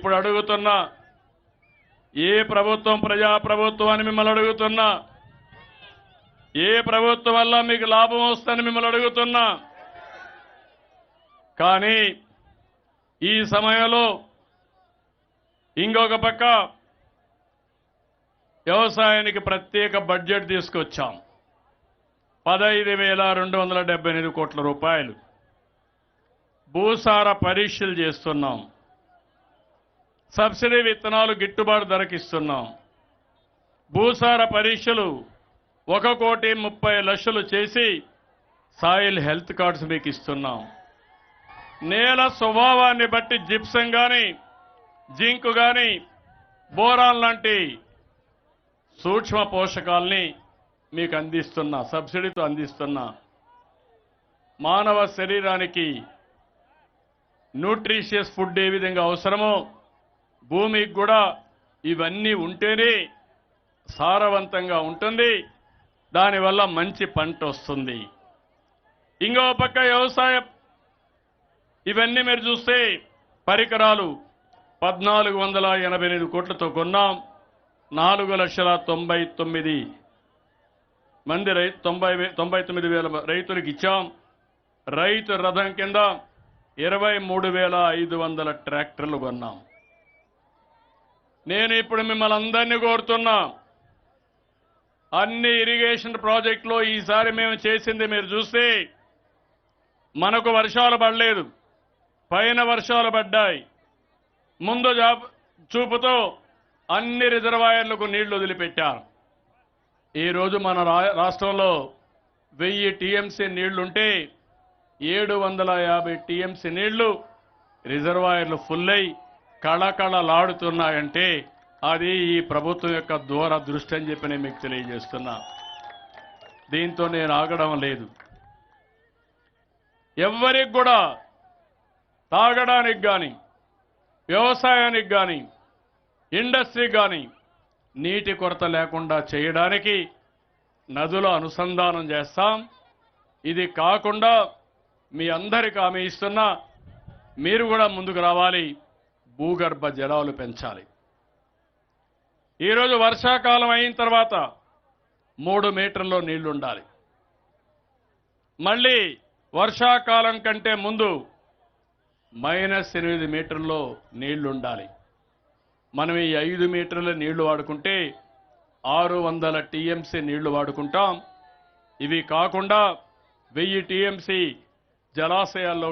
ఇప్పుడు అడుగుతున్నా, ఏ ప్రభుత్వం ప్రజాప్రభుత్వం అని మిమ్మల్ని అడుగుతున్నా, ఏ ప్రభుత్వం వల్ల మీకు లాభం వస్తుందని మిమ్మల్ని అడుగుతున్నా. కానీ ఈ సమయంలో ఇంకొక పక్క వ్యవసాయానికి ప్రత్యేక బడ్జెట్ తీసుకొచ్చాం. 15,278 కోట్ల రూపాయలు. భూసార పరీక్షలు చేస్తున్నాం. సబ్సిడీ విత్తనాలు గిట్టుబాటు ధరకిస్తున్నాం. భూసార పరీక్షలు 1,30,00,000 చేసి సాయిల్ హెల్త్ కార్డ్స్ మీకు ఇస్తున్నాం. నేల స్వభావాన్ని బట్టి జిప్సం కానీ, జింక్ కానీ, బోరాన్ లాంటి సూక్ష్మ పోషకాల్ని మీకు అందిస్తున్నా, సబ్సిడీతో అందిస్తున్నా. మానవ శరీరానికి న్యూట్రిషియస్ ఫుడ్ ఏ విధంగా అవసరమో భూమికి కూడా ఇవన్నీ ఉంటేనే సారవంతంగా ఉంటుంది. దానివల్ల మంచి పంట వస్తుంది. ఇంకో పక్క వ్యవసాయం ఇవన్నీ మీరు చూస్తే పరికరాలు 1,488 కోట్లతో కొన్నాం. 4,99,000 రైతులకు ఇచ్చాం. రైతు రథం కింద 23,500 ట్రాక్టర్లు కొన్నాం. నేను ఇప్పుడు మిమ్మల్ని అందరినీ కోరుతున్నా, అన్ని ఇరిగేషన్ ప్రాజెక్టులో ఈసారి మేము చేసింది మీరు చూస్తే మనకు వర్షాలు పడలేదు, పైన వర్షాలు పడ్డాయి. ముందు చూపుతో అన్ని రిజర్వాయర్లకు నీళ్లు వదిలిపెట్టారు. ఈరోజు మన రాష్ట్రంలో 1000 టీఎంసీ నీళ్లుంటే 750 టీఎంసీ నీళ్లు రిజర్వాయర్లు ఫుల్ అయి కళకళలాడుతున్నాయంటే అది ఈ ప్రభుత్వం యొక్క దూరదృష్టి అని చెప్పి నేను మీకు తెలియజేస్తున్నా. దీంతో నేను ఆగడం లేదు. ఎవ్వరికి కూడా తాగడానికి కానీ, వ్యవసాయానికి కానీ, ఇండస్ట్రీ కానీ నీటి కొరత లేకుండా చేయడానికి నదుల అనుసంధానం చేస్తాం. ఇది కాకుండా మీ అందరికీ హామీ ఇస్తున్నా, మీరు కూడా ముందుకు రావాలి. భూగర్భ జలాలు పెంచాలి. ఈరోజు వర్షాకాలం అయిన తర్వాత 3 మీటర్లో నీళ్లు ఉండాలి. మళ్ళీ వర్షాకాలం కంటే ముందు -8 మీటర్లో నీళ్లు ఉండాలి. మనం ఈ 5 మీటర్ల నీళ్లు వాడుకుంటే 600 టీఎంసీ నీళ్లు వాడుకుంటాం. ఇవి కాకుండా 1000 టీఎంసీ జలాశయాల్లో